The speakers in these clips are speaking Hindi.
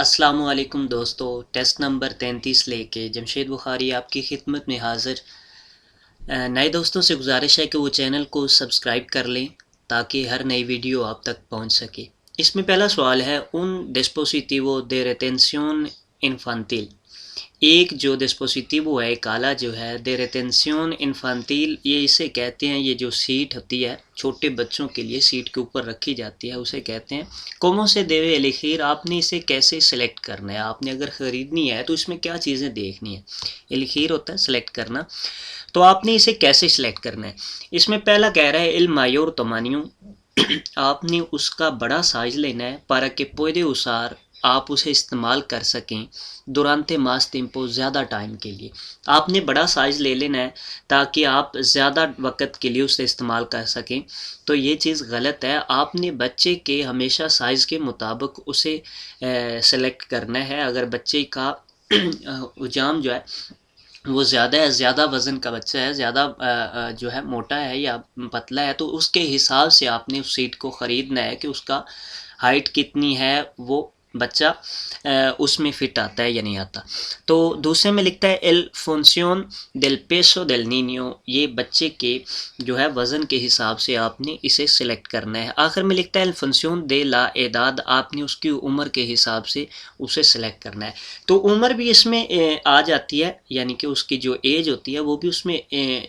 अस्सलामुअलैकुम दोस्तों, टेस्ट नंबर 33 लेके जमशेद बुखारी आपकी खिदमत में हाज़िर। नए दोस्तों से गुजारिश है कि वो चैनल को सब्सक्राइब कर लें ताकि हर नई वीडियो आप तक पहुंच सके। इसमें पहला सवाल है उन डिस्पोसिटिवो de retención infantil। एक जो डिस्पोसिटिवो है, एक आला जो है de retención infantil, ये इसे कहते हैं, ये जो सीट होती है छोटे बच्चों के लिए सीट के ऊपर रखी जाती है उसे कहते हैं कोमो से देवे एलिखीर। आपने इसे कैसे सिलेक्ट करना है, आपने अगर ख़रीदनी है तो इसमें क्या चीज़ें देखनी है। एलिखीर होता है सिलेक्ट करना, तो आपने इसे कैसे सिलेक्ट करना है। इसमें पहला कह रहा है इल मायोर तमानियो, आपने उसका बड़ा साइज लेना है para que puede usar, आप उसे इस्तेमाल कर सकें दुरानते मास टिम्पो, ज़्यादा टाइम के लिए। आपने बड़ा साइज़ ले लेना है ताकि आप ज़्यादा वक्त के लिए उसे इस्तेमाल कर सकें। तो ये चीज़ गलत है, आपने बच्चे के हमेशा साइज़ के मुताबिक उसे सेलेक्ट करना है। अगर बच्चे का उजाम जो है वो ज़्यादा है, ज़्यादा वज़न का बच्चा है, ज़्यादा जो है मोटा है या पतला है, तो उसके हिसाब से आपने उस सीट को ख़रीदना है कि उसका हाइट कितनी है, वो बच्चा उसमें फ़िट आता है या नहीं आता। तो दूसरे में लिखता है L function del peso del niño, ये बच्चे के जो है वज़न के हिसाब से आपने इसे सिलेक्ट करना है। आखिर में लिखता है L function de la edad, आपने उसकी उम्र के हिसाब से उसे सिलेक्ट करना है। तो उम्र भी इसमें आ जाती है, यानी कि उसकी जो एज होती है वो भी उसमें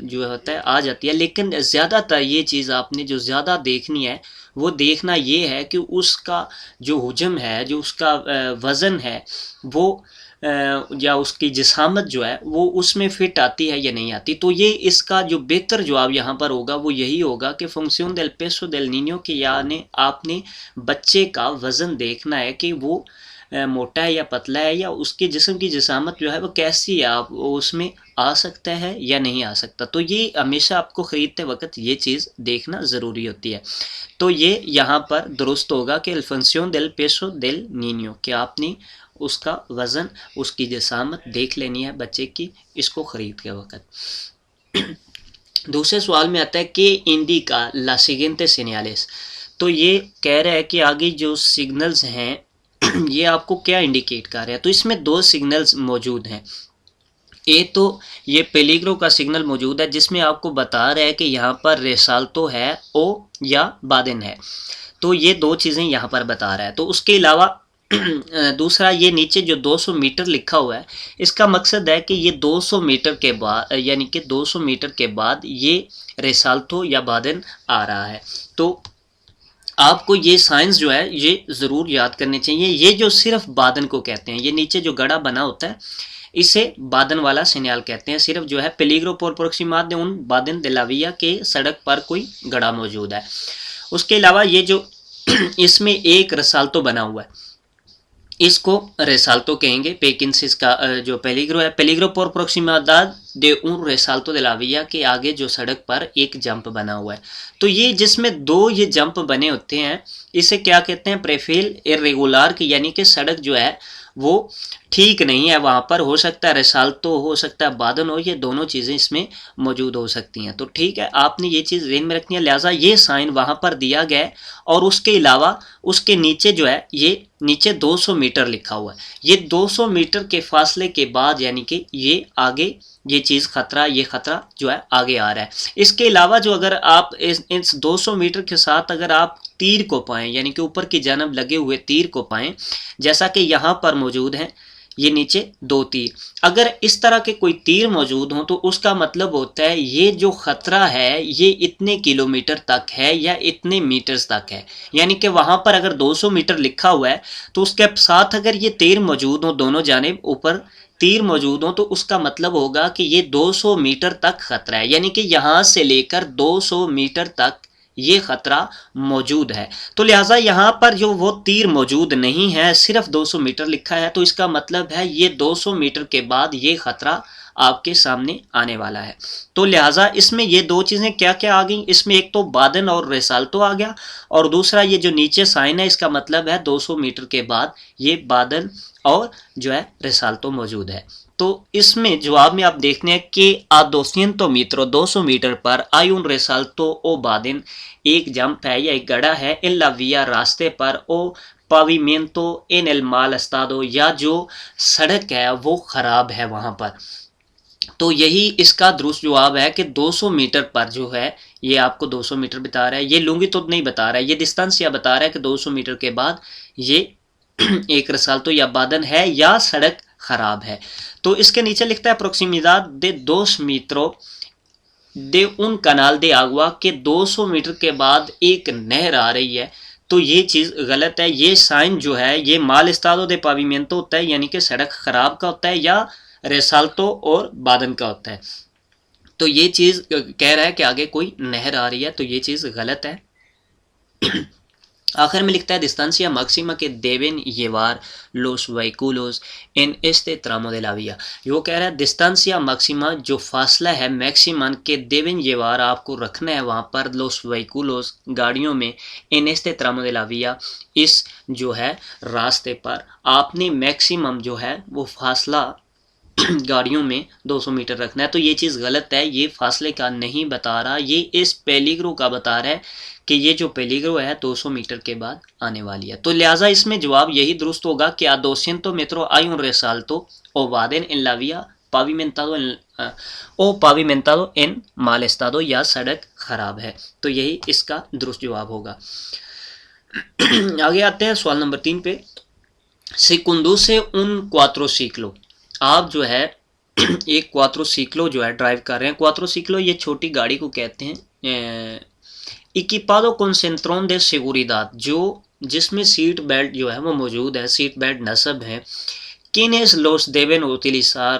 जो होता है आ जाती है। लेकिन ज़्यादातर ये चीज़ आपने जो ज़्यादा देखनी है वो देखना ये है कि उसका जो हुजम है, जो उसका वज़न है, वो या उसकी जिसामत जो है वो उसमें फ़िट आती है या नहीं आती। तो ये इसका जो बेहतर जवाब यहाँ पर होगा वो यही होगा कि function del peso del niño, कि यानी आपने बच्चे का वज़न देखना है कि वो मोटा है या पतला है, या उसके जिस्म की जिसामत जो है वो कैसी है, आप उसमें आ सकता है या नहीं आ सकता। तो ये हमेशा आपको ख़रीदते वक्त ये चीज़ देखना ज़रूरी होती है। तो ये यहाँ पर दुरुस्त होगा कि अल्फंसियोन del peso del niño, कि आपने उसका वज़न, उसकी जिसामत देख लेनी है बच्चे की इसको ख़रीद के वक्त। दूसरे सवाल में आता है कि इंडिका ला siguiente señales, तो ये कह रहा है कि आगे जो सिग्नल्स हैं ये आपको क्या इंडिकेट कर रहे हैं। तो इसमें दो सिग्नल्स मौजूद हैं। तो ये पेलिग्रो का सिग्नल मौजूद है जिसमें आपको बता रहा है कि यहाँ पर रेसाल्तो है ओ या बादेन है। तो ये दो चीज़ें यहाँ पर बता रहा है। तो उसके अलावा दूसरा ये नीचे जो 200 मीटर लिखा हुआ है, इसका मकसद है कि ये 200 मीटर के बाद, यानी कि 200 मीटर के बाद ये रेसाल्तो या बादेन आ रहा है। तो आपको ये साइंस जो है ये ज़रूर याद करने चाहिए। ये जो सिर्फ बादन को कहते हैं, ये नीचे जो गड़ा बना होता है इसे बादन वाला सिग्नल कहते हैं। सिर्फ जो है पेलिग्रो por proximidad de un बादन de la vía, के सड़क पर कोई गड़ा मौजूद है। उसके अलावा ये जो इसमें एक रसाल्तो बना हुआ है इसको रेसाल्तो कहेंगे। पेकिंसिस का जो पेलिग्रो है, पेलिग्रो por proximidad de un रेसाल्तो de la vía, के आगे जो सड़क पर एक जंप बना हुआ है। तो ये जिसमें दो ये जंप बने होते हैं इसे क्या कहते हैं, प्रेफेल इरेगुलर, की यानी कि सड़क जो है वो ठीक नहीं है, वहाँ पर हो सकता है रेसाल्तो, हो सकता है बादन हो, ये दोनों चीज़ें इसमें मौजूद हो सकती हैं। तो ठीक है, आपने ये चीज़ ध्यान में रखनी है, लिहाजा ये साइन वहाँ पर दिया गया है। और उसके अलावा उसके नीचे जो है ये नीचे 200 मीटर लिखा हुआ है। ये 200 मीटर के फासले के बाद, यानी कि ये आगे ये चीज़ खतरा, ये खतरा जो है आगे आ रहा है। इसके अलावा जो अगर आप इस 200 मीटर के साथ अगर आप तीर को पाएँ, यानी कि ऊपर की जानब लगे हुए तीर को पाएँ, जैसा कि यहाँ पर मौजूद है, ये नीचे दो तीर, अगर इस तरह के कोई तीर मौजूद हों तो उसका मतलब होता है ये जो ख़तरा है ये इतने किलोमीटर तक है या इतने मीटर्स तक है। यानी कि वहाँ पर अगर 200 मीटर लिखा हुआ है तो उसके साथ अगर ये तीर मौजूद हो, दोनों जानिब ऊपर तीर मौजूद हो, तो उसका मतलब होगा कि ये 200 मीटर तक ख़तरा है, यानी कि यहाँ से लेकर 200 मीटर तक ये ख़तरा मौजूद है। तो लिहाजा यहाँ पर जो वो तीर मौजूद नहीं है, सिर्फ 200 मीटर लिखा है, तो इसका मतलब है ये 200 मीटर के बाद ये ख़तरा आपके सामने आने वाला है। तो लिहाजा इसमें ये दो चीज़ें क्या क्या आ गई, इसमें एक तो बादन और रेसाल्तो आ गया, और दूसरा ये जो नीचे साइन है इसका मतलब है 200 मीटर के बाद ये बादन और जो है रेसाल्तो मौजूद है। तो इसमें जवाब में आप देखते हैं कि आ 200 मीटर 200 मीटर पर hay un resalto o baden, एक जंप है या एक गड़ा है इन ला विया रास्ते पर, ओ पाविमेंतो इन एल माल एस्तादो, या जो सड़क है वो ख़राब है वहाँ पर। तो यही इसका दुरुस्त जवाब है कि 200 मीटर पर जो है, ये आपको 200 मीटर बता रहा है, ये लॉन्गिट्यूड नहीं बता रहा है, ये डिस्टेंस या बता रहा है कि 200 मीटर के बाद ये एक रसालतो या बादन है या सड़क खराब है। तो इसके नीचे लिखता है प्रोक्सिमिदाद दे 200 मीटरों दे उन कनाल दे आगवा के 200 मीटर के बाद एक नहर आ रही है। तो ये चीज़ गलत है। ये साइन जो है ये माल इस्तादो दे पाविमेंतो होता है, यानी कि सड़क खराब का होता है, या रेसाल्तो और बादन का होता है। तो ये चीज़ कह रहा है कि आगे कोई नहर आ रही है, तो ये चीज़ गलत है। आखिर में लिखता है distancia máxima que deben llevar los vehículos en este tramo de la vía। वो कह रहा है distancia máxima जो फासला है मैक्सिमम के deben llevar आपको रखना है वहाँ पर los vehículos गाड़ियों में en este tramo de la vía इस जो है रास्ते पर आपने मैक्सिमम जो है वो फासला गाड़ियों में 200 मीटर रखना है। तो ये चीज़ गलत है, ये फासले का नहीं बता रहा, ये इस पेलीग्रो का बता रहा है कि ये जो पेलीग्रो है 200 मीटर के बाद आने वाली है। तो लिहाजा इसमें जवाब यही दुरुस्त होगा कि a 200 metros hay un resalto o vaden en la vía pavimentado en mal estado, या सड़क खराब है। तो यही इसका दुरुस्त जवाब होगा। आगे आते हैं सवाल नंबर 3 पे। से conduce un cuatriciclo, आप जो है एक क्वाट्रोसिक्लो जो है ड्राइव कर रहे हैं। क्वाट्रोसिक्लो ये छोटी गाड़ी को कहते हैं। इक्विपादो con cinturón de seguridad, जो जिसमें सीट बेल्ट जो है वो मौजूद है, सीट बेल्ट नस्ब है। किनेस los deben utilizar,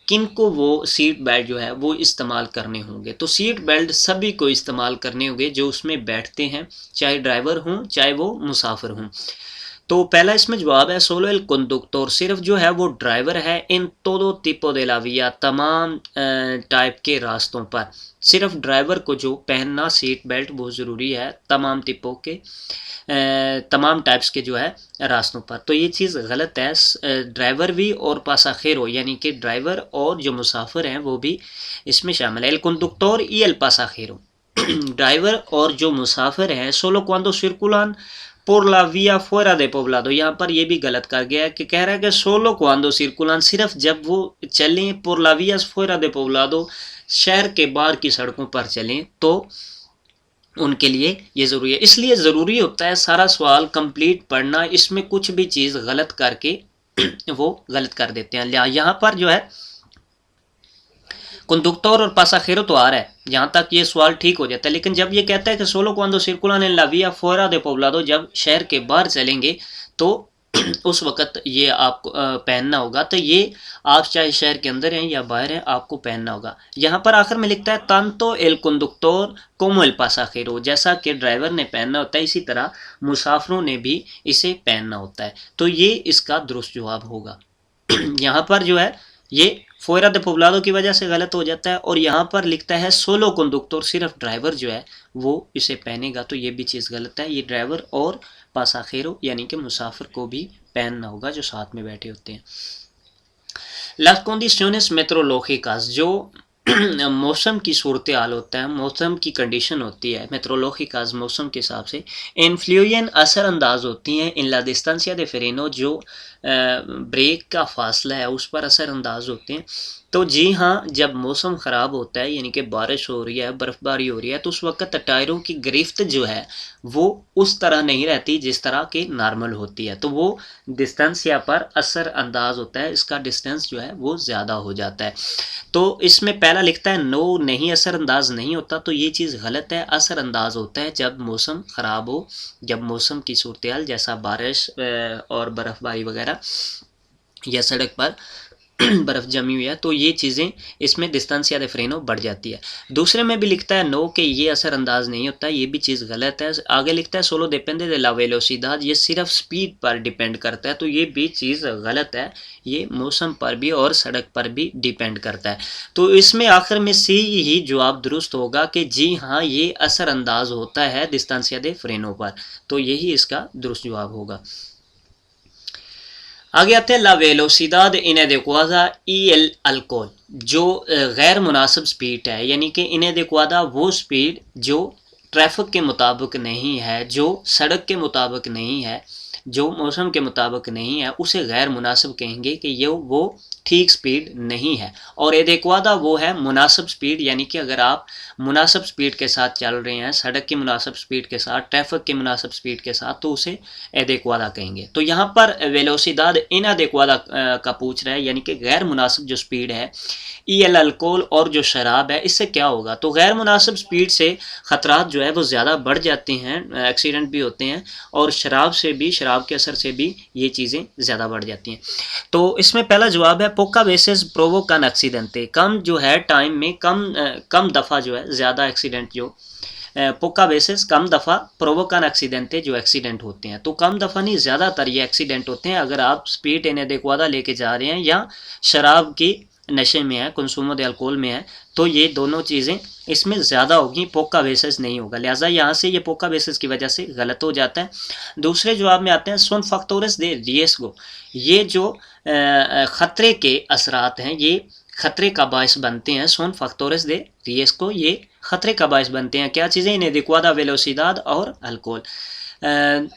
किन को वो सीट बेल्ट जो है वो इस्तेमाल करने होंगे। तो सीट बेल्ट सभी को इस्तेमाल करने होंगे जो उसमें बैठते हैं, चाहे ड्राइवर हों चाहे वो मुसाफिर हों। तो पहला इसमें जवाब है सोलो एल कंडक्टर, सिर्फ जो है वो ड्राइवर है इन todo tipo de la vía, तमाम टाइप के रास्तों पर सिर्फ ड्राइवर को जो पहनना सीट बेल्ट वो ज़रूरी है तमाम टिपों के तमाम टाइप्स के जो है रास्तों पर। तो ये चीज़ गलत है। ड्राइवर भी और पासाखेरो, यानी कि ड्राइवर और जो मुसाफिर हैं वो भी इसमें शामिल है। L conductor y el pasajero, driver और जो मुसाफिर हैं solo cuando circulan por la vía fuera de poblado, यहाँ पर ये भी गलत कर गया है कि कह रहा है कि सोलो cuando circulan, सिर्फ जब वो चलें por la vías fuera de poblado, शहर के बाहर की सड़कों पर चलें तो उनके लिए ये ज़रूरी है। इसलिए ज़रूरी होता है सारा सवाल कंप्लीट पढ़ना, इसमें कुछ भी चीज़ गलत करके वो गलत कर देते हैं। यहाँ पर जो है कंडक्टर और पासाखेरो तो आ रहा है, यहाँ तक ये सवाल ठीक हो जाता है। लेकिन जब ये कहता है कि solo cuando circulan en la vía fuera de poblado, जब शहर के बाहर चलेंगे तो उस वक़्त ये आपको पहनना होगा। तो ये आप चाहे शहर के अंदर हैं या बाहर हैं आपको पहनना होगा। यहाँ पर आखिर में लिखता है tanto el conductor como el pasajero, जैसा कि ड्राइवर ने पहनना होता है इसी तरह मुसाफिरों ने भी इसे पहनना होता है। तो ये इसका दुरुस्त जवाब होगा। यहाँ पर जो है ये फोरा दे पोब्लादो की वजह से गलत हो जाता है, और यहाँ पर लिखता है सोलो कंडक्टर, सिर्फ ड्राइवर जो है वो इसे पहनेगा। तो ये भी चीज़ गलत है, ये ड्राइवर और पासाखेरो यानी कि मुसाफिर को भी पहनना होगा जो साथ में बैठे होते हैं। las condiciones meteorológicas, जो मौसम की सूरत हाल होता है, मौसम की कंडीशन होती है, मेट्रोलॉजिकाज मौसम के हिसाब से इन्फ्लुएन असरअंदाज होती हैं इन ला डिस्टेंसिया दे फ्रेनो, जो ब्रेक का फासला है उस पर असरअंदाज होते हैं। तो जी हाँ, जब मौसम ख़राब होता है यानी कि बारिश हो रही है, बर्फ़बारी हो रही है, तो उस वक्त टायरों की गिरफ्त जो है वो उस तरह नहीं रहती जिस तरह के नॉर्मल होती है। तो वो डिस्टेंसिया पर असरअंदाज होता है, इसका डिस्टेंस जो है वो ज़्यादा हो जाता है। तो इसमें पहला लिखता है नो, नहीं असरअंदाज नहीं होता। तो ये चीज़ गलत है। असरअंदाज होता है जब मौसम ख़राब हो, जब मौसम की सूरत हाल जैसा बारिश और बर्फ़बारी वगैरह या सड़क पर बर्फ़ जमी हुई है, तो ये चीज़ें इसमें डिस्टेंसिया दे फ्रेनो बढ़ जाती है। दूसरे में भी लिखता है नो कि ये असरअंदाज नहीं होता, ये भी चीज़ गलत है। आगे लिखता है सोलो डिपेंडे de la velocidad, ये सिर्फ स्पीड पर डिपेंड करता है। तो ये भी चीज़ गलत है, ये मौसम पर भी और सड़क पर भी डिपेंड करता है। तो इसमें आखिर में सी ही जवाब दुरुस्त होगा कि जी हाँ, ये असरअंदाज होता है डिस्टेंसिया दे फ्रेनो पर। तो यही इसका दुरुस्त जवाब होगा। आगे आते हैं ला वेलोसिदाद इनएडेक्वादा ई एल अल्कोहल, जो गैर मुनासिब स्पीड है, यानी कि इनएडेक्वादा वो स्पीड जो ट्रैफिक के मुताबिक नहीं है, जो सड़क के मुताबिक नहीं है, जो मौसम के मुताबिक नहीं है उसे गैर मुनासिब कहेंगे कि ये वो ठीक स्पीड नहीं है। और एदेक्वादा वो है मुनासिब स्पीड, यानी कि अगर आप मुनासिब स्पीड के साथ चल रहे हैं, सड़क की मुनासिब स्पीड के साथ, ट्रैफिक की मुनासिब स्पीड के साथ, तो उसे एदेक्वादा कहेंगे। तो यहाँ पर वेलोसिदाद इनएदेक्वादा का पूछ रहा है, यानी कि गैर मुनासिब जो स्पीड है ईएल अल्कोहल और जो शराब है, इससे क्या होगा। तो गैर मुनासिब स्पीड से ख़तरात जो है वो ज़्यादा बढ़ जाते हैं, एक्सीडेंट भी होते हैं, और शराब से भी, शराब के असर से भी ये चीज़ें ज़्यादा बढ़ जाती हैं। तो इसमें पहला जवाब है पोका वेसेस प्रोवोकान एक्सीडेंटे, कम जो है टाइम में कम दफ़ा जो है ज़्यादा एक्सीडेंट जो पोका बेसिस कम दफ़ा प्रोवोकान एक्सीडेंटे जो एक्सीडेंट होते हैं। तो कम दफ़ा नहीं, ज़्यादातर ये एक्सीडेंट होते हैं अगर आप स्पीड इनएडेक्वादा लेके जा रहे हैं या शराब की नशे में है, कंसूमो दे अल्कोहल में है, तो ये दोनों चीज़ें इसमें ज़्यादा होगी, पोका बेसिस नहीं होगा। लिहाजा यहाँ से ये पोका बेसिस की वजह से गलत हो जाता है। दूसरे जवाब में आते हैं सोन फैक्टोरेस दे रिएस्को, ये जो ख़तरे के असरात हैं ये ख़तरे का बायस बनते हैं। सोन फैक्टोरेस दे रिएस्को, ये ख़तरे का बायस बनते हैं। क्या चीज़ें? इनएडेक्वादा वेलोसिदाद और अल्कोहल।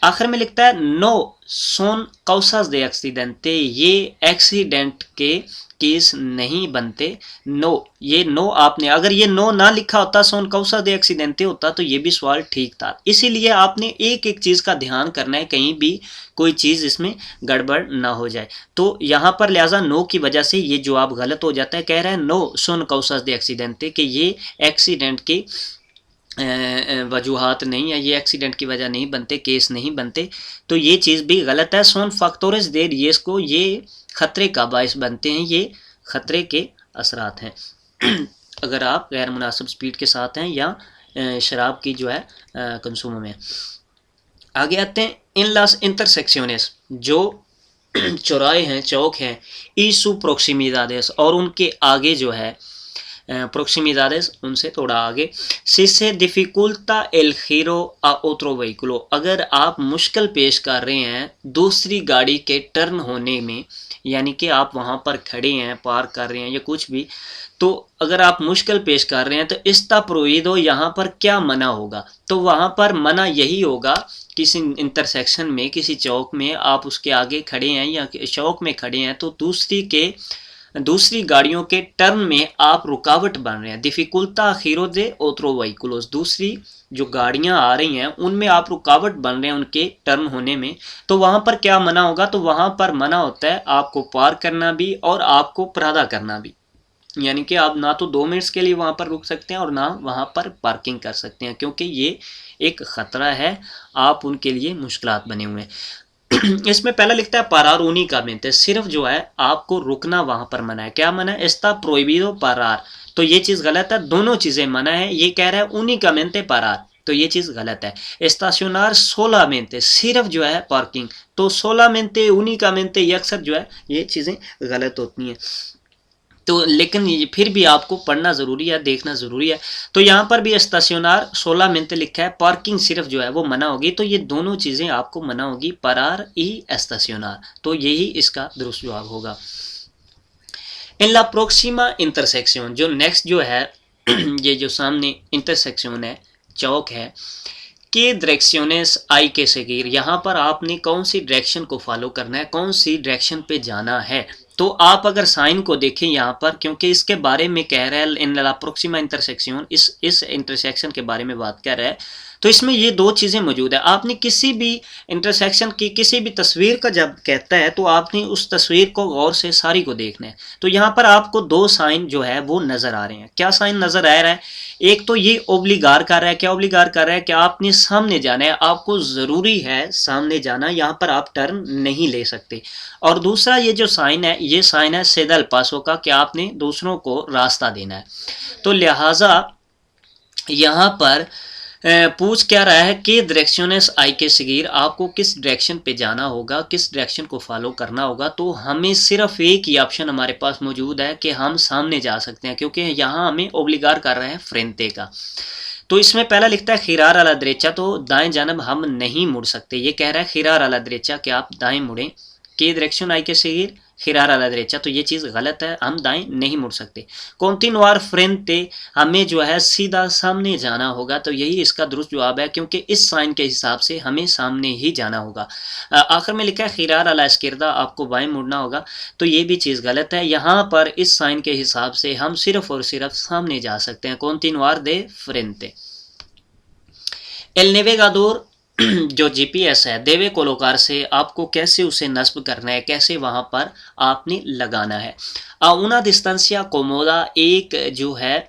आखिर में लिखता है नो सोन कौसास दे एक्सीडेंटे, ये एक्सीडेंट के केस नहीं बनते। नो, ये नो आपने, अगर ये नो ना लिखा होता, सोन कौसा दे एक्सीडेंटे होता, तो ये भी सवाल ठीक था। इसीलिए आपने एक एक चीज़ का ध्यान करना है, कहीं भी कोई चीज़ इसमें गड़बड़ ना हो जाए। तो यहाँ पर लिहाजा नो की वजह से ये जवाब गलत हो जाता है। कह रहा है नो सोन कौसास दे एक्सीडेंटे, कि ये एक्सीडेंट के वजूहात नहीं है, ये एक्सीडेंट की वजह नहीं बनते, केस नहीं बनते। तो ये चीज़ भी गलत है। सोन फैक्टोरेस दे रिएस्को, ये ख़तरे का बायस बनते हैं, ये ख़तरे के असरात हैं अगर आप गैर मुनासिब स्पीड के साथ हैं या शराब की जो है कंसूम में। आगे आते हैं इन लास इंटरसेक्शंस, जो चौराहे हैं, चौक हैं, ईसु प्रोक्सिमिदादेस, और उनके आगे जो है प्रोक्सिमिदादेस, उनसे थोड़ा आगे, सिसे डिफिकुल्टा एल हीरो आ ओत्रो व्हीकुलो, अगर आप मुश्किल पेश कर रहे हैं दूसरी गाड़ी के टर्न होने में, यानी कि आप वहाँ पर खड़े हैं, पार्क कर रहे हैं या कुछ भी, तो अगर आप मुश्किल पेश कर रहे हैं तो इस्ता प्रोहिबिdo यहाँ पर क्या मना होगा। तो वहाँ पर मना यही होगा, किसी इंटरसेक्शन में, किसी चौक में आप उसके आगे खड़े हैं या चौक में खड़े हैं, तो दूसरी गाड़ियों के टर्न में आप रुकावट बन रहे हैं। डिफिकुल्टा खीरो दे ओत्रो व्हीकुलोस, दूसरी जो गाड़ियां आ रही हैं उनमें आप रुकावट बन रहे हैं उनके टर्न होने में, तो वहाँ पर क्या मना होगा। तो वहाँ पर मना होता है आपको पार करना भी और आपको परादा करना भी, यानी कि आप ना तो 2 मिनट्स के लिए वहाँ पर रुक सकते हैं और ना वहाँ पर पार्किंग कर सकते हैं, क्योंकि ये एक ख़तरा है, आप उनके लिए मुश्किलात बने हुए हैं। इसमें पहला लिखता है पारार उनी का मिनते, सिर्फ जो है आपको रुकना वहाँ पर मना है। क्या मना है? एस्ता प्रोहिबिdo पारार, तो ये चीज़ गलत है, दोनों चीज़ें मना है। ये कह रहा है उनी का मिनते पारार, तो ये चीज़ गलत है। एस्ताशनार 16 मिनते, सिर्फ जो है पार्किंग, तो 16 मिनते, उनी का मिनते, ये अक्सर जो है ये चीज़ें गलत होती हैं। तो लेकिन फिर भी आपको पढ़ना ज़रूरी है, देखना ज़रूरी है। तो यहाँ पर भी स्टेशनर 16 मिनट लिखा है, पार्किंग सिर्फ जो है वो मना होगी, तो ये दोनों चीज़ें आपको मना होगी, परार ई स्टेशनर, तो यही इसका दुरुस्त जवाब होगा। इन ला प्रोक्सीमा इंटरसेक्शन, जो नेक्स्ट जो है ये जो सामने इंटरसेक्शन है, चौक है, के डायरेक्शंस आई के सगीर, यहाँ पर आपने कौन सी डायरेक्शन को फॉलो करना है, कौन सी डायरेक्शन पे जाना है। तो आप अगर साइन को देखें यहाँ पर, क्योंकि इसके बारे में कह रहा है इन ला प्रोक्सीमा इंटरसेक्शन, इस इंटरसेक्शन के बारे में बात कर रहा है, तो इसमें ये दो चीज़ें मौजूद है। आपने किसी भी इंटरसेक्शन की किसी भी तस्वीर का जब कहता है तो आपने उस तस्वीर को गौर से सारी को देखना है। तो यहाँ पर आपको 2 साइन जो है वो नज़र आ रहे हैं। क्या साइन नज़र आ रहा है? एक तो ये ओब्लिगार कर रहा है। क्या ओब्लिगार कर रहा है? कि आपने सामने जाना है, आपको ज़रूरी है सामने जाना, यहाँ पर आप टर्न नहीं ले सकते। और दूसरा ये जो साइन है, ये साइन है सेदल पासों का, कि आपने दूसरों को रास्ता देना है। तो लिहाजा यहाँ पर पूछ क्या रहा है कि डायरेक्शंस आई के सगीर, आपको किस डायरेक्शन पे जाना होगा, किस डायरेक्शन को फॉलो करना होगा। तो हमें सिर्फ एक ही ऑप्शन हमारे पास मौजूद है कि हम सामने जा सकते हैं, क्योंकि यहाँ हमें ओब्लिगार कर रहे हैं फ्रेंते का। तो इसमें पहला लिखता है खिरार अला दरेचा, तो दाएं जानब हम नहीं मुड़ सकते। ये कह रहा है खिरार अला दरेचा कि आप दाएं मुड़ें। के डायरेक्शन आई के Sagir, girar a la derecha, तो ये चीज़ गलत है, हम दाएं नहीं मुड़ सकते। continuar frente, हमें जो है सीधा सामने जाना होगा, तो यही इसका दुरुस्त जवाब है, क्योंकि इस साइन के हिसाब से हमें सामने ही जाना होगा। आखिर में लिखा है girar a la izquierda, आपको बाएं मुड़ना होगा, तो ये भी चीज़ गलत है। यहाँ पर इस साइन के हिसाब से हम सिर्फ और सिर्फ सामने जा सकते हैं। continuar de frente। El navegador जो जीपीएस है, देवे कोलोकार से आपको कैसे उसे नस्ब करना है, कैसे वहां पर आपने लगाना है। A una distancia cómoda, एक जो है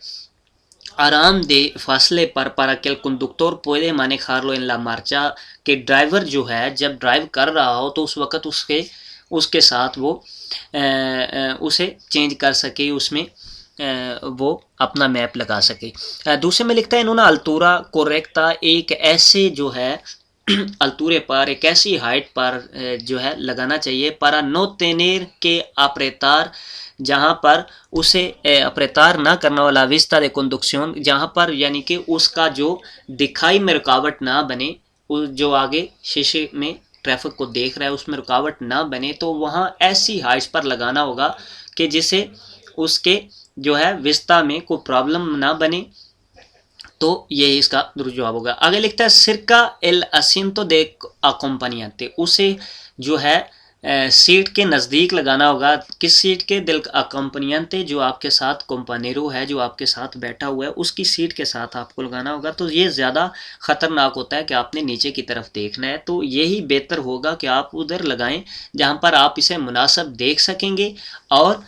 आरामदेह फासले पर para que el conductor puede manejarlo en la marcha, के ड्राइवर जो है जब ड्राइव कर रहा हो तो उस वक़्त उसके साथ वो उसे चेंज कर सके, उसमें वो अपना मैप लगा सके। दूसरे में लिखता है इन्होंने अल्तूरा कोरेक्टा, एक ऐसे जो है अल्तूरे पर, एक ऐसी हाइट पर जो है लगाना चाहिए। para no tener que apretar, जहाँ पर उसे अप्रेतार ना करना वाला विस्ता de conducción, जहाँ पर यानी कि उसका जो दिखाई में रुकावट ना बने, जो आगे शीशे में ट्रैफिक को देख रहा है उसमें रुकावट ना बने, तो वहाँ ऐसी हाइट्स पर लगाना होगा कि जिसे उसके जो है विस्ता में कोई प्रॉब्लम ना बने, तो ये इसका दुरुस्त जवाब होगा। आगे लिखता है सिरका एल असिंतो दे अकोम्पनियाते, उसे जो है सीट के नज़दीक लगाना होगा। किस सीट के? दिल अकोम्पनियाते, जो आपके साथ कंपानेरो है, जो आपके साथ बैठा हुआ है, उसकी सीट के साथ आपको लगाना होगा। तो ये ज़्यादा ख़तरनाक होता है कि आपने नीचे की तरफ देखना है, तो यही बेहतर होगा कि आप उधर लगाएं जहाँ पर आप इसे मुनासिब देख सकेंगे और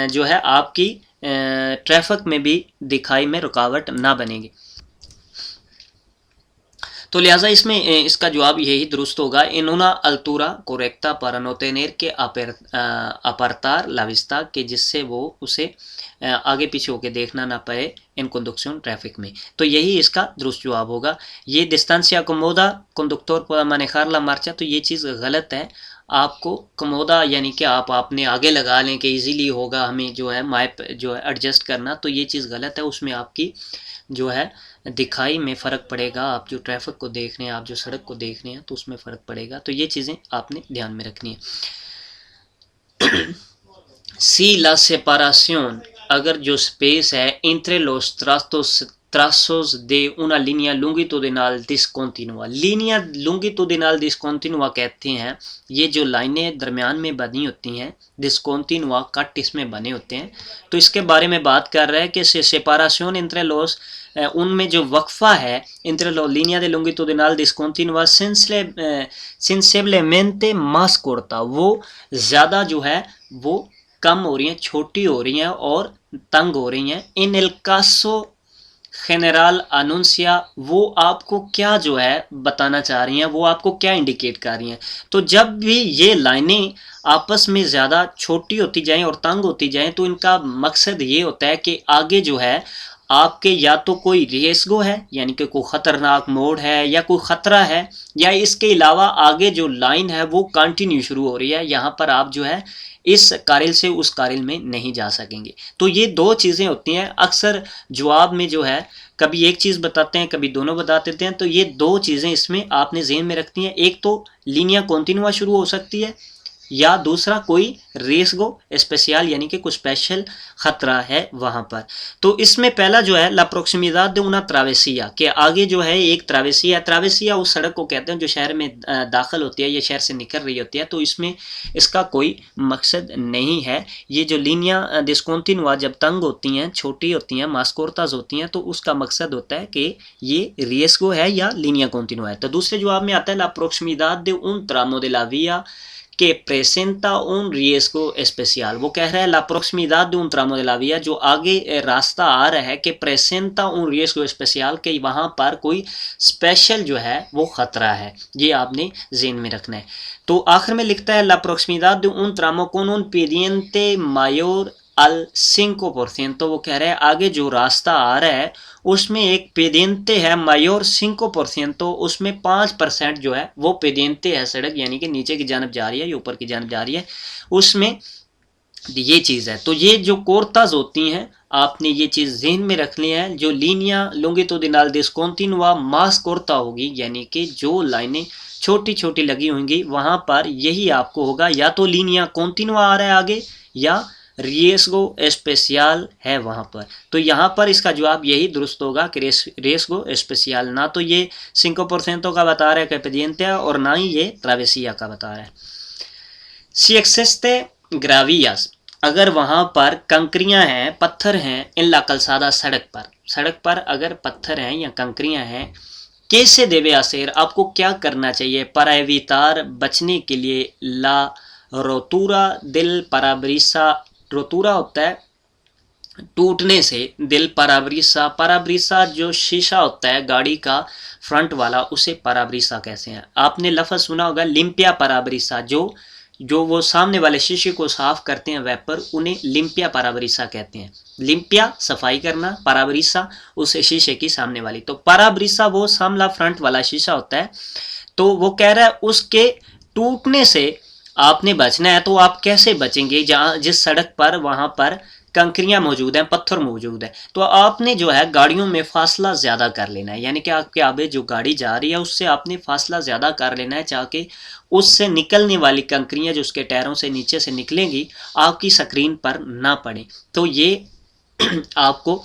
जो है आपकी ट्रैफिक में भी दिखाई में रुकावट ना बनेगी। तो लिहाजा इसमें इसका जवाब यही दुरुस्त होगा। इनोना अल्तूरा कोरेक्टा para no tener que apartar la vista, के जिससे वो उसे आगे पीछे होके देखना ना पड़े इन conducción ट्रैफिक में, तो यही इसका दुरुस्त जवाब होगा। ये distancia acomoda conductor para manejar la marcha, तो ये चीज़ गलत है। आपको कमोदा यानी कि आप आपने आगे लगा लें कि इजीली होगा हमें जो है मैप जो है एडजस्ट करना, तो ये चीज़ गलत है। उसमें आपकी जो है दिखाई में फ़र्क पड़ेगा, आप जो ट्रैफिक को देख रहे हैं, आप जो सड़क को देख रहे हैं, तो उसमें फ़र्क पड़ेगा, तो ये चीज़ें आपने ध्यान में रखनी है। सी ला सेपरेशन, अगर जो स्पेस है entre los trazos de una línea longitudinal discontinua, Linnaea longitudinal discontinua कहते हैं ये जो लाइनें दरमियान में बनी होती हैं, discontinua कट इसमें बने होते हैं, तो इसके बारे में बात कर रहा है कि सेपरेशन entre los, उनमें जो वक्फा है entre los líneas de longitudinal discontinua sensiblemente más corta, वो ज़्यादा जो है वो कम हो रही हैं, छोटी हो रही हैं और तंग हो रही हैं। इन एल कासो जनरल अनुंसिया, वो आपको क्या जो है बताना चाह रही हैं, वो आपको क्या इंडिकेट कर रही हैं। तो जब भी ये लाइनें आपस में ज़्यादा छोटी होती जाएं और तंग होती जाएं, तो इनका मकसद ये होता है कि आगे जो है आपके या तो कोई रेसगो है, यानी कि कोई ख़तरनाक मोड़ है या कोई ख़तरा है, या इसके अलावा आगे जो लाइन है वो कंटिन्यू शुरू हो रही है, यहाँ पर आप जो है इस कारिल से उस कारिल में नहीं जा सकेंगे। तो ये दो चीज़ें होती हैं। अक्सर जवाब में जो है कभी एक चीज़ बताते हैं, कभी दोनों बता देते हैं, तो ये दो चीज़ें इसमें आपने ज़हन में रखनी है। एक तो लीनिया कॉन्टिन्यूआ शुरू हो सकती है, या दूसरा कोई रेसगो स्पेशल यानी कि कुछ स्पेशल ख़तरा है वहाँ पर। तो इसमें पहला जो है ला प्रोक्सिमिदाद दे उना ट्रावेसिया, के आगे जो है एक ट्रावेसिया, ट्रावेसिया उस सड़क को कहते हैं जो शहर में दाखिल होती है या शहर से निकल रही होती है, तो इसमें इसका कोई मकसद नहीं है। ये जो लीनिया डिस्कॉन्टिन्यूआ जब तंग होती हैं, छोटी होती हैं, मास्कोर्ताज होती हैं, तो उसका मकसद होता है कि ये रेसगो है या लीनिया कॉन्टिन्यूआ है। तो दूसरे जवाब में आता है ला प्रोक्सिमिदाद दे उन ट्रामो de la vía que presenta un riesgo especial, वो कह रहा है la proximidad de un tramo de la vía, जो आगे रास्ता आ रहा है कि presenta un riesgo especial, कि वहाँ पर कोई स्पेशल जो है वो ख़तरा है, ये आपने ज़हन में रखना है। तो आखिर में लिखता है la proximidad de un tramo con un pendiente mayor al 5%, तो वो कह रहा है आगे जो रास्ता आ रहा है उसमें एक पेदेंते है मायोर 5%, तो उसमें 5% जो है वो पेदेंते है सड़क, यानी कि नीचे की जानब जा रही है या ऊपर की जानब जा रही है, उसमें ये चीज़ है। तो ये जो कोर्ताज होती हैं, आपने ये चीज़ ज़हन में रखनी है। जो लीनिया लॉन्गिट्यूडिनल डिस्कंटिन्यूआ मास कोर्ता होगी, यानी कि जो लाइनें छोटी छोटी लगी होंगी, वहाँ पर यही आपको होगा, या तो लीनिया कॉन्टिन्यूआ आ रहा है आगे, या रिएस्गो एस्पेसियल है वहाँ पर। तो यहाँ पर इसका जवाब यही दुरुस्त होगा कि रिएस्गो एस्पेसियल। ना तो ये 5% का बता रहा है कैपेडियंटे, और ना ही ये ट्रावेसिया का बता रहा है। सी एक्सेस्टे ग्रावियास, अगर वहाँ पर कंकरियाँ हैं, पत्थर हैं, इन ला कलसादा, सड़क पर अगर पत्थर हैं या कंकरियाँ हैं, कैसे देवे आसेर, आपको क्या करना चाहिए paraevitar, बचने के लिए, ला रोतूरा दिल parabrisa, रोतूरा होता है टूटने से, दिल parabrisa जो शीशा होता है गाड़ी का फ्रंट वाला, उसे parabrisa कैसे हैं। आपने लफ्ज़ सुना होगा लिम्पिया parabrisa, जो वो सामने वाले शीशे को साफ करते हैं वेपर, उन्हें लिम्पिया parabrisa कहते हैं। लिम्पिया सफाई करना, parabrisa उस शीशे की सामने वाली। तो parabrisa वो सामला फ्रंट वाला शीशा होता है। तो वो कह रहा है उसके टूटने से आपने बचना है। तो आप कैसे बचेंगे, जहाँ जिस सड़क पर वहाँ पर कंकरियाँ मौजूद हैं, पत्थर मौजूद है, तो आपने जो है गाड़ियों में फासला ज़्यादा कर लेना है। यानी कि आपके आगे जो गाड़ी जा रही है उससे आपने फासला ज़्यादा कर लेना है, ताकि उससे निकलने वाली कंकरियाँ जो उसके टायरों से नीचे से निकलेंगी आपकी स्क्रीन पर ना पड़े। तो ये आपको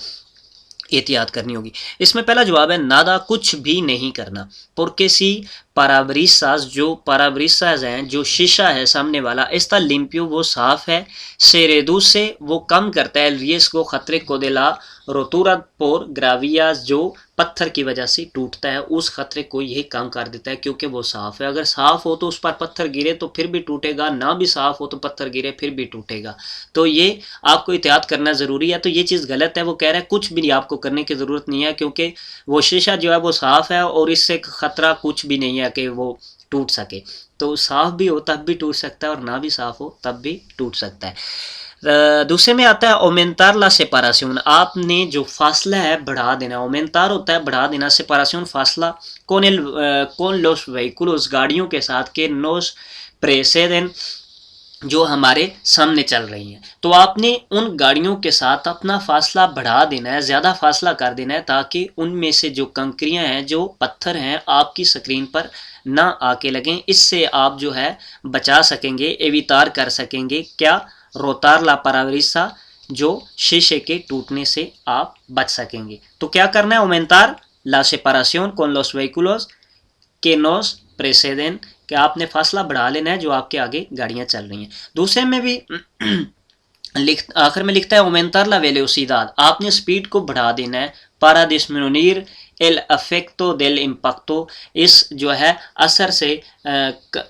एहतियात करनी होगी। इसमें पहला जवाब है नादा, कुछ भी नहीं करना। पुरकेसी parabrisa, जो parabrisa हैं, जो शीशा है सामने वाला, इसका लिम्पियो वो साफ है, सेरेदू से वो कम करता है रियस को, खतरे को दिला रोतूरा पोर ग्रावियास, जो पत्थर की वजह से टूटता है, उस खतरे को यही कम कर देता है, क्योंकि वो साफ है। अगर साफ हो तो उस पर पत्थर गिरे तो फिर भी टूटेगा, ना भी साफ हो तो पत्थर गिरे फिर भी टूटेगा। तो ये आपको एहतियात करना ज़रूरी है। तो ये चीज़ गलत है। वो कह रहा है कुछ भी आपको करने की ज़रूरत नहीं है, क्योंकि वो शीशा जो है वो साफ है और इससे खतरा कुछ भी नहीं है कि वो टूट सके। तो साफ भी हो तब भी टूट सकता है, और ना भी साफ हो तब भी टूट सकता है। दूसरे में आता है ओमेंतार ला सेपारासियन, आपने जो फासला है बढ़ा देना। ओमेंतार होता है बढ़ा देना, सेपारासियन फासला, कौन लोस व्हीकुल, उस गाड़ियों के साथ के नोस प्रेसेडेन, जो हमारे सामने चल रही हैं। तो आपने उन गाड़ियों के साथ अपना फासला बढ़ा देना है, ज़्यादा फासला कर देना है, ताकि उनमें से जो कंकरियां हैं, जो पत्थर हैं, आपकी स्क्रीन पर ना आके लगें। इससे आप जो है बचा सकेंगे, एवितार कर सकेंगे क्या, रोतार ला parabrisa, जो शीशे के टूटने से आप बच सकेंगे। तो क्या करना है, ओमेंतार ला separación con los vehículos que nos preceden, कि आपने फासला बढ़ा लेना है जो आपके आगे गाड़ियां चल रही हैं। दूसरे में भी आखिर में लिखता है ओमेंतार ला वेलोसिडad, आपने स्पीड को बढ़ा देना है। para disminuir el efecto del impacto, इस जो है असर से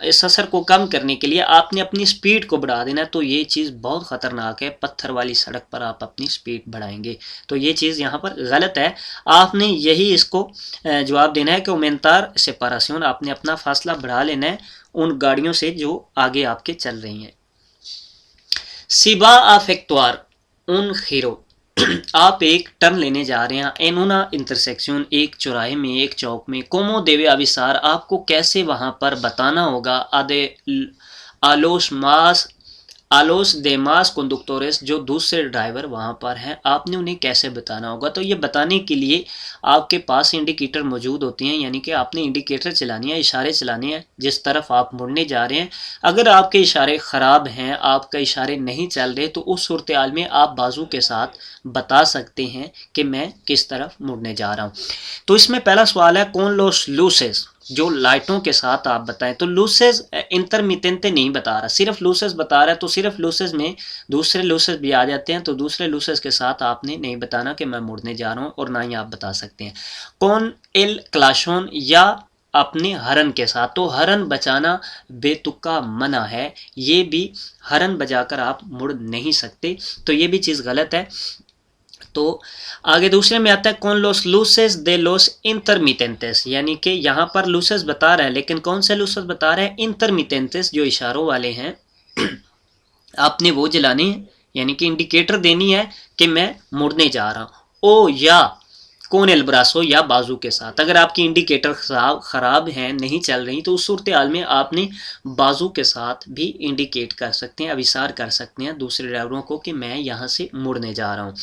इस असर को कम करने के लिए आपने अपनी स्पीड को बढ़ा देना है। तो ये चीज़ बहुत ख़तरनाक है, पत्थर वाली सड़क पर आप अपनी स्पीड बढ़ाएंगे, तो ये चीज़ यहाँ पर गलत है। आपने यही इसको जवाब देना है कि ओमेंतार सेपारासियन, आपने अपना फासला बढ़ा लेना है उन गाड़ियों से जो आगे आपके चल रही हैं। सिबा अफेक्टुआर उन खीरो, आप एक टर्न लेने जा रहे हैं, एनोना इंटरसेक्शन, एक चौराहे में, एक चौक में, कोमो देवे अविसार, आपको कैसे वहां पर बताना होगा। आदे आलोस देमास कंडक्टोरेस, जो दूसरे ड्राइवर वहाँ पर हैं, आपने उन्हें कैसे बताना होगा। तो ये बताने के लिए आपके पास इंडिकेटर मौजूद होते हैं, यानी कि आपने इंडिकेटर चलानी है, इशारे चलाने हैं जिस तरफ आप मुड़ने जा रहे हैं। अगर आपके इशारे ख़राब हैं, आपके इशारे नहीं चल रहे, तो उस सूरत हाल में आप बाजू के साथ बता सकते हैं कि मैं किस तरफ मुड़ने जा रहा हूँ। तो इसमें पहला सवाल है कौन लोस लूसेस, जो लाइटों के साथ आप बताएं। तो लूसेस इंटरमिटेंटे नहीं बता रहा, सिर्फ लूसेस बता रहा है। तो सिर्फ लूसेस में दूसरे लूसेस भी आ जाते हैं, तो दूसरे लूसेस के साथ आपने नहीं बताना कि मैं मुड़ने जा रहा हूँ, और ना ही आप बता सकते हैं कौन एल क्लाशोन, या अपने हरन के साथ। तो हरन बजाना बेतुका मना है, ये भी हरन बजाकर आप मुड़ नहीं सकते, तो ये भी चीज़ गलत है। तो आगे दूसरे में आता है कौन लोस लूसेस दे लोस इंटरमिटेंटेस, यानी कि यहाँ पर लूसेस बता रहा है, लेकिन कौन से लूसेस बता रहे हैं, इंटरमिटेंटेस, जो इशारों वाले हैं। आपने वो जलाने हैं, यानी कि इंडिकेटर देनी है कि मैं मुड़ने जा रहा हूँ। ओ या कौन एल ब्रासो या बाजू के साथ। अगर आपकी इंडिकेटर खराब है, नहीं चल रही, तो उस सूरत हाल में आपने बाजू के साथ भी इंडिकेट कर सकते हैं, अभिसार कर सकते हैं दूसरे ड्राइवरों को कि मैं यहाँ से मुड़ने जा रहा हूँ।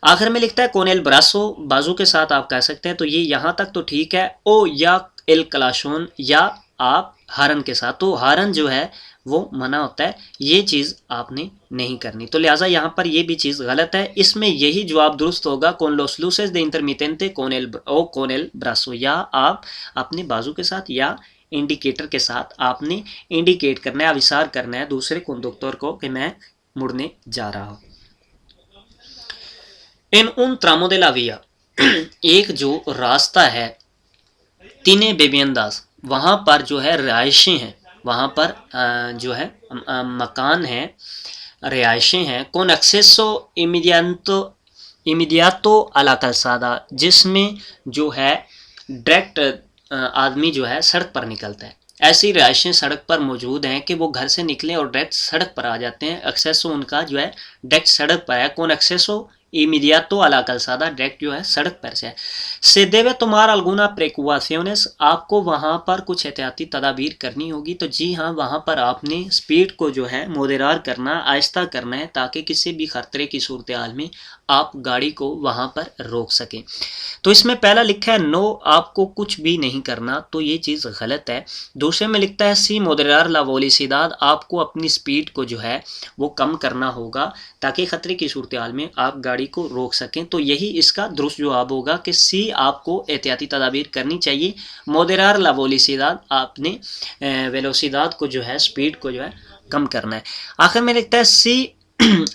आखिर में लिखता है कौन एल ब्रासो, बाजू के साथ आप कह सकते हैं, तो ये यहाँ तक तो ठीक है। ओ या एल क्लाशोन, या आप हारन के साथ, तो हारन जो है वो मना होता है, ये चीज़ आपने नहीं करनी। तो लिहाजा यहाँ पर ये भी चीज़ गलत है। इसमें यही जवाब दुरुस्त होगा, कौन लोस लूसेस दे इंटरमिटेंटे कौन एल ब्रासो, या आप अपने बाजू के साथ या इंडिकेटर के साथ आपने इंडिकेट करना है, अभिसार करना है दूसरे कंडक्टर को कि मैं मुड़ने जा रहा हूँ। इन उन ट्रामो दे ला विया, एक जो रास्ता है तीने बेबियंदास, वहाँ पर जो है रिहायशें हैं, वहाँ पर जो है मकान हैं, रिहायशें हैं। कौन एक्सेसो इमीडियातो अला कैलसादा, जिसमें जो है डायरेक्ट आदमी जो है सड़क पर निकलता है। ऐसी रिहायशें सड़क पर मौजूद हैं कि वो घर से निकले और डायरेक्ट सड़क पर आ जाते हैं। एक्सेसो उनका जो है डायरेक्ट सड़क पर है। कौन एक्सेसो इमीडियातो अला कैलसादा, डायरेक्ट जो है सड़क पर से है। से देवे तुम्हारा अलगुना प्रेकुआसियोनेस, आपको वहाँ पर कुछ एहतियाती तदाबीर करनी होगी। तो जी हाँ, वहाँ पर आपने स्पीड को जो है मोदेरार करना, आहिस्ता करना है, ताकि किसी भी खतरे की सूरत हाल में आप गाड़ी को वहाँ पर रोक सकें। तो इसमें पहला लिखा है नो, आपको कुछ भी नहीं करना, तो ये चीज़ गलत है। दूसरे में लिखता है सी मोदेरार ला वोलिसिदाद, आपको अपनी स्पीड को जो है वो कम करना होगा ताकि खतरे की सूरत हाल में आप गाड़ी को रोक सकें। तो यही इसका दुरुस्त जवाब होगा कि सी, आपको एहतियाती तदाबीर करनी चाहिए। मोदेरार ला वोलिसिदाद, आपने वेलोसिदाद को जो है, स्पीड को जो है कम करना है। आखिर में लिखता है सी,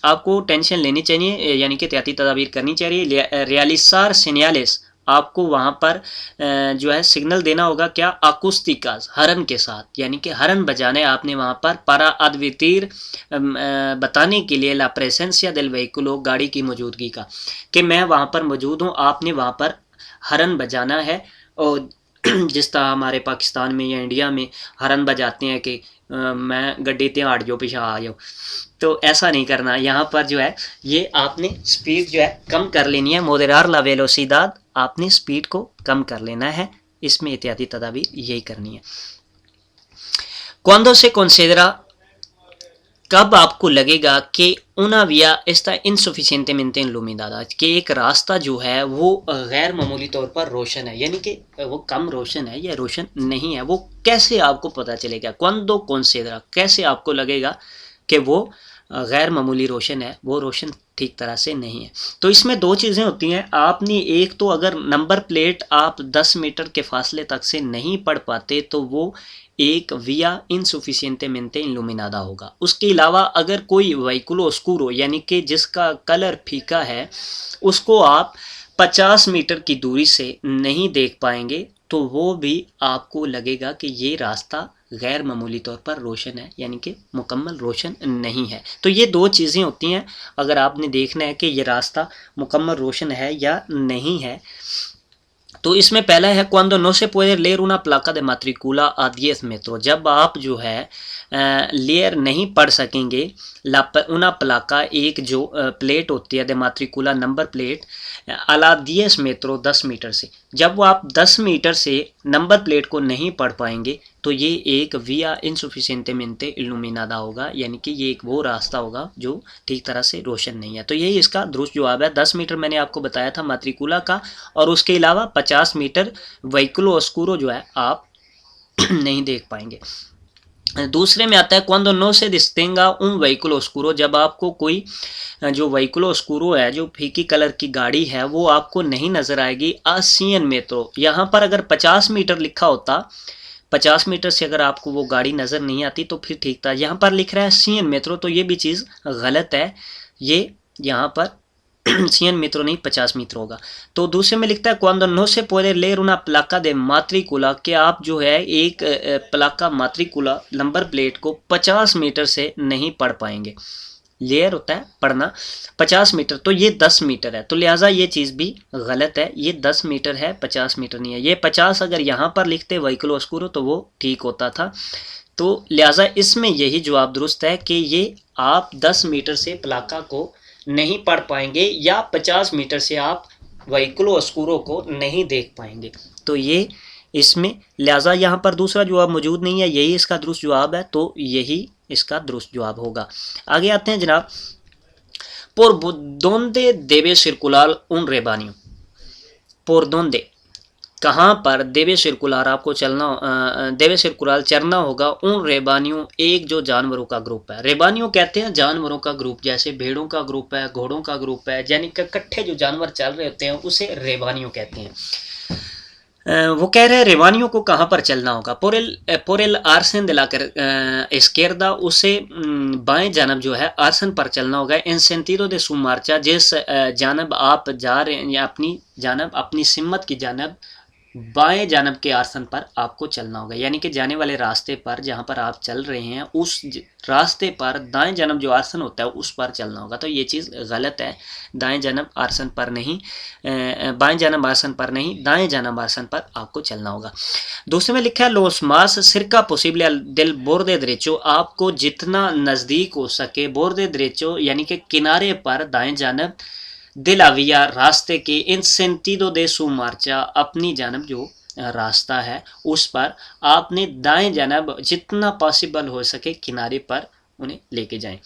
आपको टेंशन लेनी चाहिए, यानी कि एहतियाती तदाबीर करनी चाहिए। रियलिसार सिग्नल्स, आपको वहाँ पर जो है सिग्नल देना होगा क्या, अकुस्टिकास, हरन के साथ, यानी कि हरन बजाने आपने वहाँ पर para advertir, बताने के लिए ला प्रेसेंसिया del vehículo, गाड़ी की मौजूदगी का, कि मैं वहाँ पर मौजूद हूँ। आपने वहाँ पर हरन बजाना है। और जिस तरह हमारे पाकिस्तान में या इंडिया में हरन बजाते हैं कि मैं गड्डी ते आड़ जाओ, पीछे आ जाओ, तो ऐसा नहीं करना। यहाँ पर जो है ये आपने स्पीड जो है कम कर लेनी है। मोदेरार ला वेलोसिदाद, आपने स्पीड को कम कर लेना है। इसमें एहतियाती तदाबीर यही करनी है। क्वांडो से कंसिडरा, कब आपको लगेगा कि una vía está insuficientemente iluminada, कि एक रास्ता जो है वो गैर मामूली तौर पर रोशन है, यानी कि वो कम रोशन है या रोशन नहीं है, वो कैसे आपको पता चलेगा। cuando considera, कैसे आपको लगेगा कि वो गैर मामूली रोशन है, वो रोशन ठीक तरह से नहीं है। तो इसमें दो चीज़ें होती हैं। आपने एक तो अगर नंबर प्लेट आप 10 मीटर के फासले तक से नहीं पढ़ पाते तो वो एक विया इनसुफिशिएंटेमेंटे इल्यूमिनादा होगा। उसके अलावा अगर कोई व्हीकुलो ओस्कुरो, यानी कि जिसका कलर फीका है, उसको आप 50 मीटर की दूरी से नहीं देख पाएंगे तो वो भी आपको लगेगा कि ये रास्ता गैर मामूली तौर पर रोशन है, यानी कि मुकम्मल रोशन नहीं है। तो ये दो चीज़ें होती हैं अगर आपने देखना है कि ये रास्ता मुकम्मल रोशन है या नहीं है। तो इसमें पहला है cuando no se puede leer una placa de matrícula a 10 metros, जब आप जो है लेयर नहीं पढ़ सकेंगे una placa, एक जो प्लेट होती है de matrícula, नंबर प्लेट, अला 10 metros, 10 मीटर से, जब वो आप 10 मीटर से नंबर प्लेट को नहीं पढ़ पाएंगे तो ये एक विया इनसुफिशिएंटेमेंटे इल्यूमिनादा होगा, यानी कि ये एक वो रास्ता होगा जो ठीक तरह से रोशन नहीं है। तो यही इसका दुरुस्त जवाब है। 10 मीटर मैंने आपको बताया था मैट्रिकुला का, और उसके अलावा 50 मीटर व्हीकुलो ओस्कुरो जो है आप नहीं देख पाएंगे। दूसरे में आता है cuando no se distinga un vehículo oscuro, जब आपको कोई जो व्हीकुलो ओस्कुरो है, जो फीकी कलर की गाड़ी है, वो आपको नहीं नज़र आएगी। a 100 metros, यहाँ पर अगर 50 मीटर लिखा होता, 50 मीटर से अगर आपको वो गाड़ी नज़र नहीं आती तो फिर ठीक था। यहाँ पर लिख रहा है 100 metros, तो ये भी चीज़ गलत है। ये यहाँ पर 100 metros नहीं 50 मीटर होगा। तो दूसरे में लिखता है cuando no se puede leer una placa de matrícula, कि आप जो है एक प्लाका मात्रिकुला, नंबर प्लेट को 50 मीटर से नहीं पढ़ पाएंगे। लेयर होता है पढ़ना, 50 मीटर, तो ये 10 मीटर है, तो लिहाजा ये चीज़ भी गलत है। ये 10 मीटर है, 50 मीटर नहीं है। ये 50 अगर यहाँ पर लिखते व्हीकुलो ओस्कुरो तो वो ठीक होता था। तो लिहाजा इसमें यही जवाब दुरुस्त है कि ये आप 10 मीटर से प्लाका को नहीं पढ़ पाएंगे, या 50 मीटर से आप व्हीकल ऑस्कुरो को नहीं देख पाएंगे। तो ये इसमें लिहाजा यहाँ पर दूसरा जवाब मौजूद नहीं है, यही इसका दुरुस्त जवाब है, तो यही इसका दुरुस्त जवाब होगा। आगे आते हैं जनाब, por donde debe circular un rebaño, por donde कहाँ पर देवे सर्कुलर आपको चलना, देवे सर्कुलर चरना होगा, उन रेबानियों एक जो जानवरों का ग्रुप है। रेबानियों कहते हैं जानवरों का ग्रुप, जैसे भेड़ों का ग्रुप है, घोड़ों का ग्रुप है, यानी कि इकट्ठे जो जानवर चल रहे होते हैं उसे रेबानियों कहते हैं। वो कह रहे हैं रेवानियों को कहाँ पर चलना होगा। पोरेल आर्सन दिलाकर एस्केरदा, उसे बाएं जानब जो है आर्सन पर चलना होगा। इन सेंटिरो दे सु मार्चा, जिस जानब आप जा रहे हैं या अपनी जानब अपनी सिमत की जानब बाएं जानब के आसन पर आपको चलना होगा, यानी कि जाने वाले रास्ते पर जहाँ पर आप चल रहे हैं उस रास्ते पर दाएं जानब जो आसन होता है उस पर चलना होगा। तो ये चीज़ गलत है, दाएं जानब आसन पर नहीं, बाएं जानब आसन पर नहीं, दाएं जानब आसन पर आपको चलना होगा। दूसरे में लिखा है लोस मास सिरका पोसिबल दिल बोर्दे दरेचो, आपको जितना नज़दीक हो सके बोर्दे दरेचो यानी कि किनारे पर दाएं जानब, दिलाविया रास्ते के, इन सेंटिडो दे सु मार्चा अपनी जानब जो रास्ता है उस पर आपने दाएं जानब जितना पॉसिबल हो सके किनारे पर उन्हें लेके जाएं।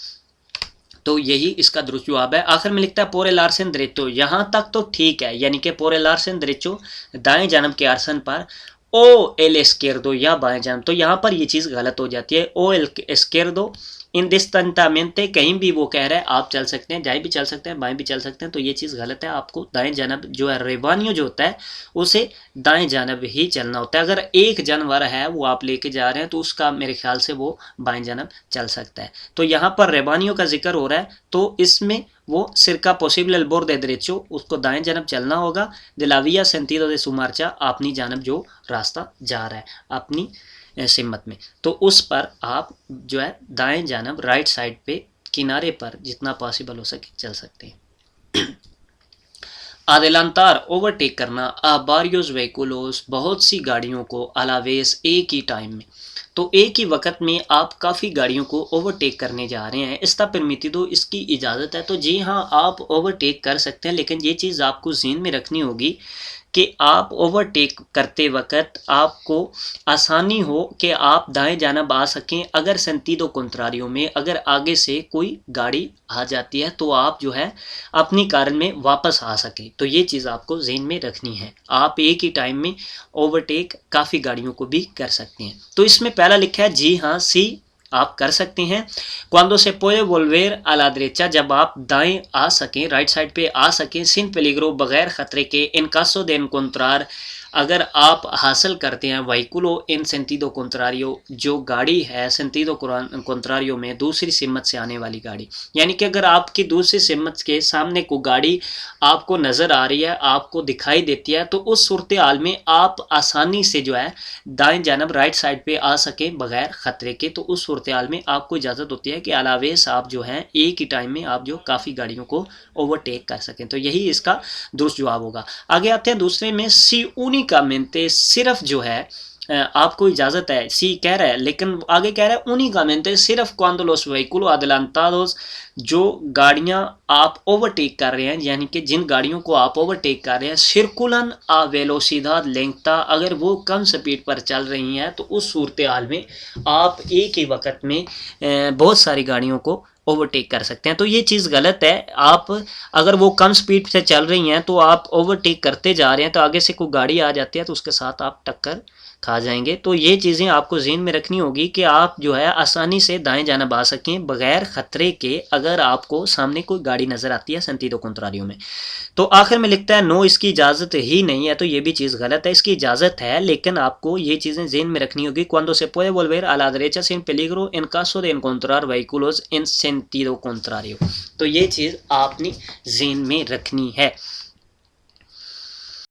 तो यही इसका दुरुस्त जवाब है। आखिर में लिखता है पोरे लार्सन दरेचो, यहाँ तक तो ठीक है, यानी कि पोरे लार्सन दरेचो दाएं जानब के आर्सन पर, ओ एल एस्केर्दो या बाएं जानब, तो यहाँ पर ये चीज़ गलत हो जाती है। ओ एल एस्केर्दो इंडिस्टेंटामेंटे, कहीं भी वो कह रहा है आप चल सकते हैं, दाएं भी चल सकते हैं, बाएं भी चल सकते हैं, तो ये चीज़ गलत है। आपको दाएं जानब जो है रेवानियो जो होता है उसे दाएं जानब ही चलना होता है। अगर एक जानवर है वो आप लेके जा रहे हैं तो उसका मेरे ख्याल से वो बाएं जानब चल सकता है। तो यहाँ पर रेवानियो का जिक्र हो रहा है, तो इसमें वो सिरका पॉसिबल अल बोर्दे दरेचो, उसको दाएं जानब चलना होगा। दिलाविया सेंटिडो दे सु मार्चा, अपनी जानब जो रास्ता जा रहा है अपनी सिमत में, तो उस पर आप जो है दाएं जानब राइट साइड पे किनारे पर जितना पॉसिबल हो सके चल सकते हैं। आदेलांतार ओवरटेक करना, बारियोस व्हीकुलोस, बहुत सी गाड़ियों को अलावेस एक ही टाइम में, तो एक ही वक्त में आप काफ़ी गाड़ियों को ओवरटेक करने जा रहे हैं। इस्ता परमिटिदो, इसकी इजाज़त है। तो जी हाँ, आप ओवरटेक कर सकते हैं, लेकिन ये चीज़ आपको ज़हन में रखनी होगी कि आप ओवरटेक करते वक्त आपको आसानी हो कि आप दाएं जानब आ सकें। अगर सेंटिडो कॉन्ट्रारियो में अगर आगे से कोई गाड़ी आ जाती है तो आप जो है अपनी कार में वापस आ सकें, तो ये चीज़ आपको ज़हन में रखनी है। आप एक ही टाइम में ओवरटेक काफ़ी गाड़ियों को भी कर सकते हैं। तो इसमें पहला लिखा है जी हाँ, सी आप कर सकते हैं। क्वांडो से पुede volver a la derecha, जब आप दाएं आ सकें, राइट साइड पे आ सकें, sin peligro, बगैर खतरे के, en caso de encontrar, अगर आप हासिल करते हैं व्हीकुलो इन सेंटिडो कॉन्ट्रारियो, जो गाड़ी है सेंटिडो कॉन्ट्रारियो में दूसरी सिमत से आने वाली गाड़ी, यानी कि अगर आपकी दूसरी सिमत के सामने को गाड़ी आपको नज़र आ रही है, आपको दिखाई देती है, तो उस सूरत हाल में आप आसानी से जो है दाएं जानब राइट साइड पे आ सकें बगैर ख़तरे के, तो उस सूरत हाल में आपको इजाज़त होती है कि अलावेस आप जो हैं एक ही टाइम में आप जो काफ़ी गाड़ियों को ओवरटेक कर सकें। तो यही इसका दुरुस्त जवाब होगा। आगे आते हैं दूसरे में, सी únicamente, सिर्फ जो है आपको इजाज़त है, सी कह रहा है, लेकिन आगे कह रहा है únicamente, सिर्फ cuando los vehículos adelantados, जो गाड़ियां आप ओवरटेक कर रहे हैं, यानी कि जिन गाड़ियों को आप ओवरटेक कर रहे हैं, circulan a velocidad lenta, अगर वो कम स्पीड पर चल रही हैं, तो उस सूरत हाल में आप एक ही वक्त में बहुत सारी गाड़ियों को ओवरटेक कर सकते हैं। तो ये चीज़ गलत है। आप अगर वो कम स्पीड से चल रही हैं तो आप ओवरटेक करते जा रहे हैं, तो आगे से कोई गाड़ी आ जाती है तो उसके साथ आप टक्कर खा जाएंगे। तो ये चीज़ें आपको ज़हन में रखनी होगी कि आप जो है आसानी से दाएं जानब आ सकें बगैर ख़तरे के, अगर आपको सामने कोई गाड़ी नज़र आती है सेंटिडो कॉन्ट्रारियो में। तो आखिर में लिखता है नो, इसकी इजाज़त ही नहीं है, तो ये भी चीज़ गलत है। इसकी इजाज़त है, लेकिन आपको ये चीज़ें ज़हन में रखनी होगी। cuando se puede volver a la derecha sin peligro en caso de encontrar vehículos en sentido contrario, तो ये चीज़ आपने ज़हन में रखनी है।